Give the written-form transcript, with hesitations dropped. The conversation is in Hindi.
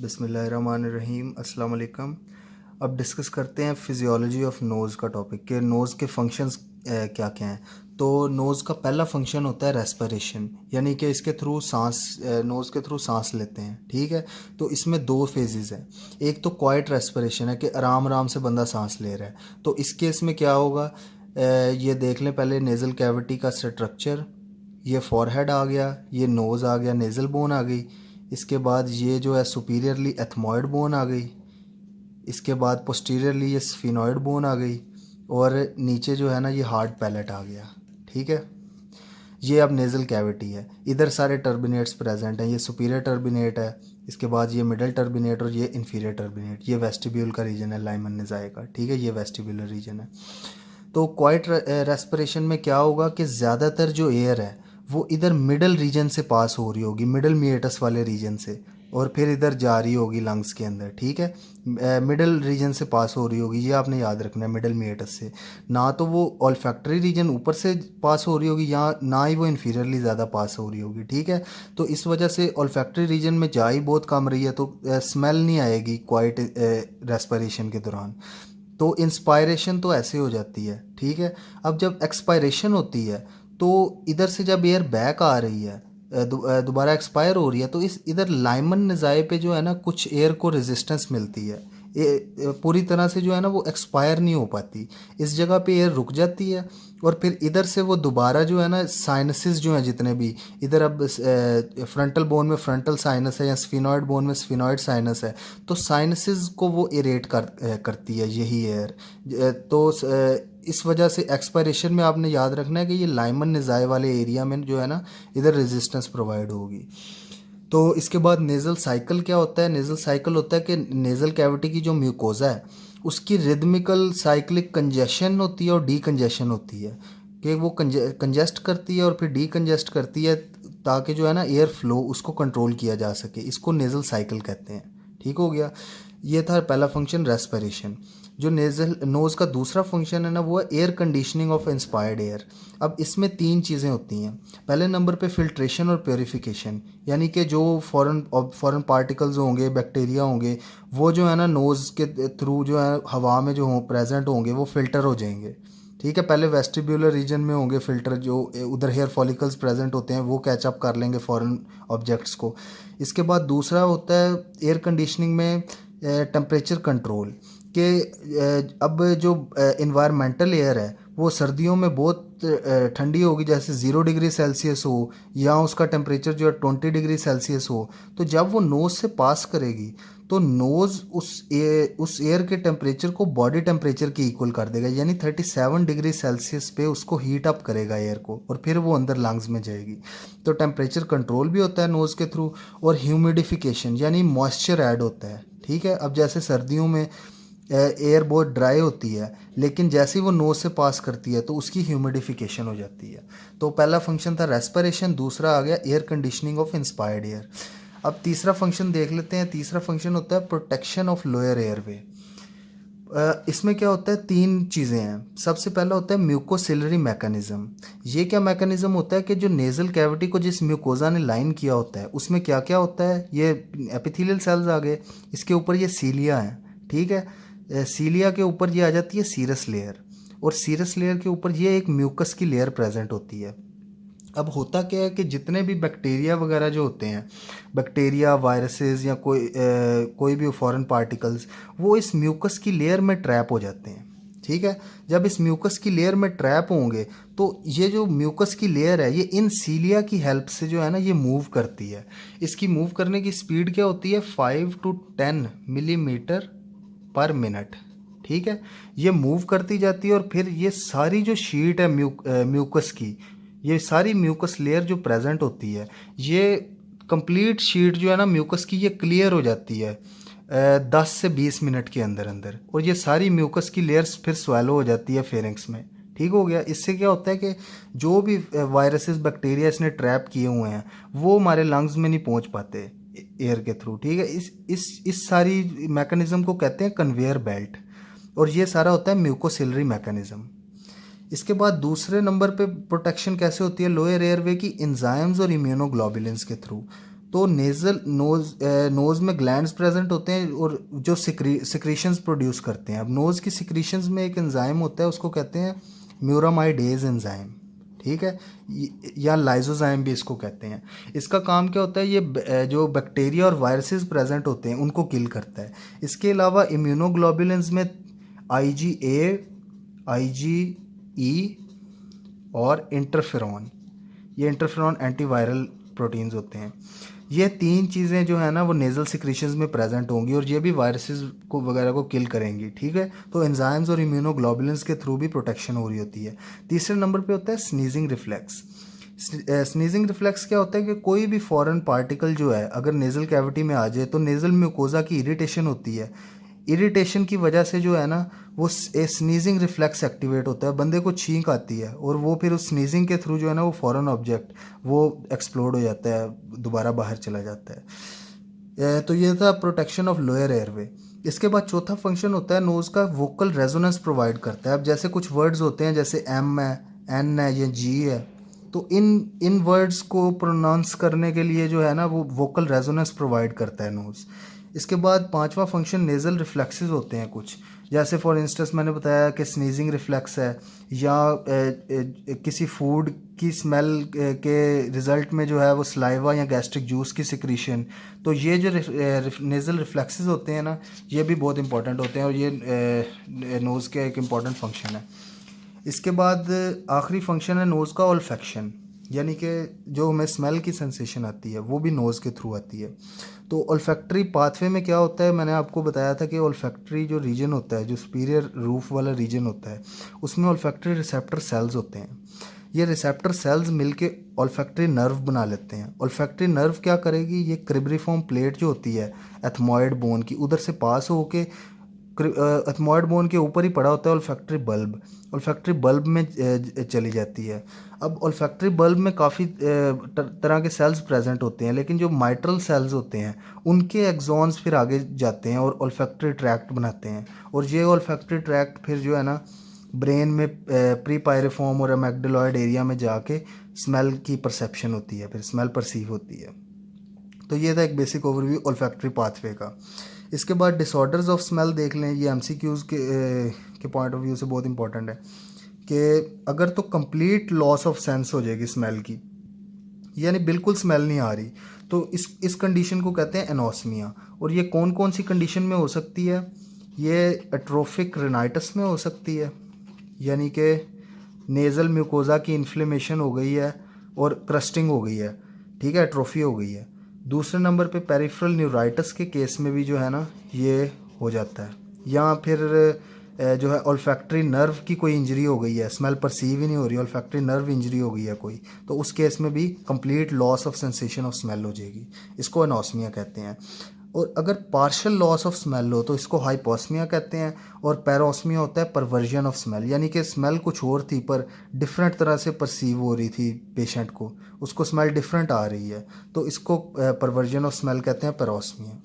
बिस्मिल्लाहिर्रहमानिर्रहीम, अस्सलाम वालेकुम। अब डिस्कस करते हैं फिजियोलॉजी ऑफ नोज़ का टॉपिक कि नोज़ के फंक्शंस क्या क्या हैं। तो नोज़ का पहला फंक्शन होता है रेस्पिरेशन, यानी कि इसके थ्रू सांस नोज़ के थ्रू सांस लेते हैं। ठीक है, तो इसमें दो फेजेस हैं। एक तो क्वाइट रेस्पिरेशन है कि आराम आराम से बंदा सांस ले रहा है। तो इस केस में क्या होगा, ये देख लें पहले नेज़ल कैविटी का स्ट्रक्चर। ये फॉरहेड आ गया, ये नोज़ आ गया, नेज़ल बोन आ गई। इसके बाद ये जो है सुपीरियरली एथमॉइड बोन आ गई। इसके बाद पोस्टीरियरली ये स्फिनॉइड बोन आ गई। और नीचे जो है ना ये हार्ड पैलेट आ गया। ठीक है, ये अब नेज़ल कैविटी है। इधर सारे टर्बिनेट्स प्रेजेंट हैं। ये सुपीरियर टर्बिनेट है, इसके बाद ये मिडल टर्बिनेट और ये इन्फीरियर टर्बिनेट। ये वेस्टिब्यूल का रीजन है लाइमन निज़ाए का। ठीक है, ये वेस्टिब्यूलर रीजन है। तो क्वाइट रेस्पिरेशन में क्या होगा कि ज़्यादातर जो एयर है वो इधर मिडल रीजन से पास हो रही होगी, मिडल मिएटस वाले रीजन से, और फिर इधर जा रही होगी लंग्स के अंदर। ठीक है, मिडल रीजन से पास हो रही होगी, ये आपने याद रखना है, मिडल मिएटस से। ना तो वो ऑल्फैक्टरी रीजन ऊपर से पास हो रही होगी, या ना ही वो इन्फीरियरली ज़्यादा पास हो रही होगी। ठीक है, तो इस वजह से ऑल्फैक्टरी रीजन में जा ही बहुत कम रही है, तो स्मेल नहीं आएगी क्वाइट रेस्पिरेशन के दौरान। तो इंस्पायरेशन तो ऐसे हो जाती है। ठीक है, अब जब एक्सपायरेशन होती है तो इधर से जब एयर बैक आ रही है, दोबारा एक्सपायर हो रही है, तो इस इधर लाइमन निज़ाए पे जो है ना कुछ एयर को रेजिस्टेंस मिलती है। पूरी तरह से जो है ना वो एक्सपायर नहीं हो पाती, इस जगह पे एयर रुक जाती है। और फिर इधर से वो दोबारा जो है ना साइनसेस जो हैं जितने भी इधर, अब फ्रंटल बोन में फ्रंटल साइनस है या स्फिनॉइड बोन में स्फिनॉइड साइनस है, तो साइनसेस को वो इरेट करती है यही एयर। तो इस वजह से एक्सपायरेशन में आपने याद रखना है कि ये लाइमन निज़ाए वाले एरिया में जो है ना इधर रेजिस्टेंस प्रोवाइड होगी। तो इसके बाद नेज़ल साइकिल क्या होता है। नेज़ल साइकिल होता है कि नेज़ल कैविटी की जो म्यूकोजा है उसकी रिदमिकल साइक्लिक कंजेशन होती है और डीकंजेशन होती है, कि वो कंजेस्ट करती है और फिर डीकंजेस्ट करती है, ताकि जो है ना एयर फ्लो उसको कंट्रोल किया जा सके। इसको नेज़ल साइकिल कहते हैं। ठीक हो गया, ये था पहला फंक्शन रेस्पिरेशन। जो नेज़ल नोज़ का दूसरा फंक्शन है ना वो है air conditioning of inspired air. अब इसमें तीन चीज़ें होती हैं। पहले नंबर पे फिल्ट्रेशन और प्योरीफिकेशन, यानी कि जो फॉरेन पार्टिकल्स होंगे, बैक्टीरिया होंगे, वो जो है ना नोज़ के थ्रू जो है हवा में जो प्रेजेंट होंगे वो फिल्टर हो जाएंगे। ठीक है, पहले वेस्टिब्यूलर रीजन में होंगे फिल्टर, जो उधर हेयर फॉलिकल्स प्रेजेंट होते हैं वो कैचअप कर लेंगे फॉरेन ऑब्जेक्ट्स को। इसके बाद दूसरा होता है एयर कंडीशनिंग में टेम्परेचर कंट्रोल, कि अब जो इन्वायरमेंटल एयर है वो सर्दियों में बहुत ठंडी होगी, जैसे 0 डिग्री सेल्सियस हो, या उसका टेम्परेचर जो है 20 डिग्री सेल्सियस हो, तो जब वो नोज़ से पास करेगी तो नोज़ उस एयर के टेम्परेचर को बॉडी टेम्परेचर के इक्वल कर देगा, यानी 37 डिग्री सेल्सियस पे उसको हीट अप करेगा एयर को, और फिर वो अंदर लंग्स में जाएगी। तो टेम्परेचर कंट्रोल भी होता है नोज़ के थ्रू। और ह्यूमिडिफिकेशन, यानी मॉइस्चर ऐड होता है। ठीक है, अब जैसे सर्दियों में एयर बहुत ड्राई होती है, लेकिन जैसे ही वो नोज से पास करती है तो उसकी ह्यूमिडिफिकेशन हो जाती है। तो पहला फंक्शन था रेस्पिरेशन, दूसरा आ गया air conditioning of inspired air. अब तीसरा फंक्शन देख लेते हैं। तीसरा फंक्शन होता है प्रोटेक्शन ऑफ लोअर एयरवे। इसमें क्या होता है, तीन चीज़ें हैं। सबसे पहला होता है म्यूकोसिलरी मैकेनिज्म। ये क्या मैकेनिज्म होता है कि जो नेज़ल कैविटी को जिस म्यूकोजा ने लाइन किया होता है उसमें क्या क्या होता है, ये एपिथेलियल सेल्स आ गए, इसके ऊपर ये सीलिया है। ठीक है, सीलिया के ऊपर ये आ जाती है सीरस लेयर, और सीरस लेयर के ऊपर ये एक म्यूकस की लेयर प्रेजेंट होती है। अब होता क्या है कि जितने भी बैक्टीरिया वगैरह जो होते हैं, बैक्टीरिया, वायरसेस या कोई भी फॉरेन पार्टिकल्स, वो इस म्यूकस की लेयर में ट्रैप हो जाते हैं। ठीक है, जब इस म्यूकस की लेयर में ट्रैप होंगे तो ये जो म्यूकस की लेयर है ये इन सीलिया की हेल्प से जो है ना ये मूव करती है। इसकी मूव करने की स्पीड क्या होती है, 5 to 10 मिलीमीटर पर मिनट। ठीक है, ये मूव करती जाती है, और फिर ये सारी जो शीट है म्यूकस की, ये सारी म्यूकस लेयर जो प्रेजेंट होती है, ये कंप्लीट शीट जो है ना म्यूकस की ये क्लियर हो जाती है 10 से 20 मिनट के अंदर अंदर, और ये सारी म्यूकस की लेयर्स फिर स्वेलो हो जाती है फेरिंग्स में। ठीक हो गया, इससे क्या होता है कि जो भी वायरसेस, बैक्टीरिया इसने ट्रैप किए हुए हैं वो हमारे लंग्स में नहीं पहुंच पाते एयर के थ्रू। ठीक है, इस सारी मैकेनिज्म को कहते हैं कन्वेयर बेल्ट, और ये सारा होता है म्यूकोसिलरी मैकेनिज्म। इसके बाद दूसरे नंबर पे प्रोटेक्शन कैसे होती है लोअर एयरवे की, एंजाइम्स और इम्यूनोग्लोबुलिन्स के थ्रू। तो नोज़ में ग्लैंड्स प्रेजेंट होते हैं और जो सिक्रीशंस प्रोड्यूस करते हैं। अब नोज़ की सिक्रीशंस में एक एंजाइम होता है, उसको कहते हैं म्यूरामाइडेज एंजाइम, ठीक है, या लाइजोजाइम भी इसको कहते हैं। इसका काम क्या होता है, ये जो बैक्टीरिया और वायरसेस प्रेजेंट होते हैं उनको किल करता है। इसके अलावा इम्यूनोग्लोबुलिन्स में IgA, IgE और इंटरफेरॉन, ये इंटरफेरॉन एंटीवायरल प्रोटीन्स होते हैं। ये 3 चीज़ें जो है ना वो नेज़ल सिक्रीशंस में प्रेजेंट होंगी और ये भी वायरसेस को वगैरह को किल करेंगी, ठीक है। तो एंजाइम्स और इम्यूनोग्लोबुलिन्स के थ्रू भी प्रोटेक्शन हो रही होती है। तीसरे नंबर पे होता है स्नीजिंग रिफ्लेक्स। स्नीजिंग रिफ्लेक्स क्या होता है कि कोई भी फॉरेन पार्टिकल जो है अगर नेज़ल कैविटी में आ जाए तो नेज़ल म्यूकोजा की इरिटेशन होती है। इरिटेशन की वजह से जो है ना वो स्नीजिंग रिफ्लेक्स एक्टिवेट होता है, बंदे को छींक आती है और वो फिर उस स्नीजिंग के थ्रू जो है ना वो फॉरेन ऑब्जेक्ट वो एक्सप्लोड हो जाता है, दोबारा बाहर चला जाता है। तो ये था प्रोटेक्शन ऑफ लोअर एयरवे। इसके बाद चौथा फंक्शन होता है नोज़ का, वोकल रेजोनेंस प्रोवाइड करता है। अब जैसे कुछ वर्ड्स होते हैं जैसे M है, N है या G है, तो इन वर्ड्स को प्रोनाउंस करने के लिए जो है ना वो वोकल रेजोनेंस प्रोवाइड करता है नोज़। इसके बाद पांचवा फंक्शन नेज़ल रिफ्लेक्सेस होते हैं कुछ, जैसे फॉर इंस्टेंस मैंने बताया कि स्नीजिंग रिफ्लेक्स है, या किसी फूड की स्मेल के रिज़ल्ट में जो है वो स्लाइवा या गैस्ट्रिक जूस की सिक्रीशन। तो ये जो नेज़ल रिफ्लेक्सेस होते हैं ना ये भी बहुत इंपॉर्टेंट होते हैं और ये नोज़ के एक इम्पॉर्टेंट फंक्शन है। इसके बाद आखिरी फंक्शन है नोज़ का ओल्फैक्शन, यानी कि जो हमें स्मेल की सेंसेशन आती है वो भी नोज़ के थ्रू आती है। तो ओल्फैक्टरी पाथवे में क्या होता है, मैंने आपको बताया था कि ओल्फैक्टरी जो रीजन होता है, जो सुपीरियर रूफ वाला रीजन होता है, उसमें ओल्फैक्टरी रिसेप्टर सेल्स होते हैं। ये रिसेप्टर सेल्स मिलके ओल्फैक्टरी नर्व बना लेते हैं। ओल्फैक्टरी नर्व क्या करेगी, ये क्रिब्रिफॉर्म प्लेट जो होती है एथमॉइड बोन की, उधर से पास होके एथमॉइड बोन के ऊपर ही पड़ा होता है ओल्फैक्टरी बल्ब, ओल्फैक्टरी बल्ब में चली जाती है। अब ओल्फैक्टरी बल्ब में काफ़ी तरह के सेल्स प्रेजेंट होते हैं, लेकिन जो माइट्रल सेल्स होते हैं उनके एक्सॉन्स फिर आगे जाते हैं और ओल्फैक्टरी ट्रैक्ट बनाते हैं, और ये ओल्फैक्टरी ट्रैक्ट फिर जो है ना ब्रेन में प्री पायरिफॉर्म और एमेग्डलॉइड एरिया में जाके स्मेल की परसेप्शन होती है, फिर स्मेल परसीव होती है। तो ये था एक बेसिक ओवरव्यू ओल्फैक्टरी पाथवे का। इसके बाद डिसऑर्डर्स ऑफ स्मेल देख लें, ये MCQs के पॉइंट ऑफ व्यू से बहुत इंपॉर्टेंट है कि अगर तो कंप्लीट लॉस ऑफ सेंस हो जाएगी स्मेल की, यानी बिल्कुल स्मेल नहीं आ रही, तो इस कंडीशन को कहते हैं एनोस्मिया। और ये कौन कौन सी कंडीशन में हो सकती है, ये एट्रोफिक रिनाइटिस में हो सकती है, यानी कि नेज़ल म्यूकोजा की इन्फ्लेमेशन हो गई है और क्रस्टिंग हो गई है, ठीक है, एट्रोफी हो गई है। दूसरे नंबर पे पेरिफेरल न्यूराइटिस के केस में भी जो है ना ये हो जाता है, या फिर जो है ओल्फैक्टरी नर्व की कोई इंजरी हो गई है, स्मेल परसीव ही नहीं हो रही, ओल्फैक्टरी नर्व इंजरी हो गई है कोई, तो उस केस में भी complete loss of sensation of smell हो जाएगी, इसको एनोस्मिया कहते हैं। और अगर पार्शियल लॉस ऑफ स्मेल हो तो इसको हाइपोस्मिया कहते हैं, और पैरोस्मिया होता है परवर्जन ऑफ स्मेल, यानी कि स्मेल कुछ और थी पर डिफरेंट तरह से परसीव हो रही थी पेशेंट को, उसको स्मेल डिफरेंट आ रही है, तो इसको परवर्जन ऑफ स्मेल कहते हैं, पैरोस्मिया।